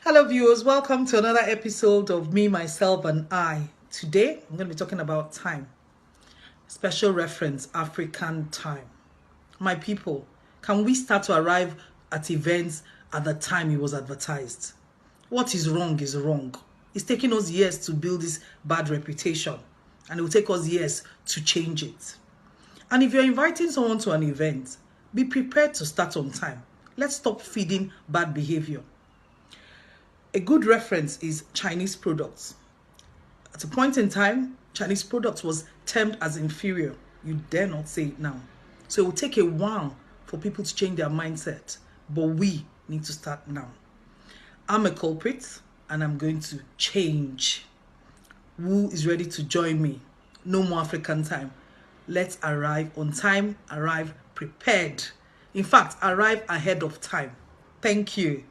Hello viewers, welcome to another episode of Me, Myself and I. Today, I'm going to be talking about time. Special reference, African time. My people, can we start to arrive at events at the time it was advertised? What is wrong is wrong. It's taking us years to build this bad reputation, and it will take us years to change it. And if you're inviting someone to an event, be prepared to start on time. Let's stop feeding bad behavior. A good reference is Chinese products. At a point in time, Chinese products was termed as inferior. You dare not say it now. So it will take a while for people to change their mindset, but we need to start now. I'm a culprit and I'm going to change. Who is ready to join me? No more African time. Let's arrive on time, arrive prepared. In fact, arrive ahead of time. Thank you.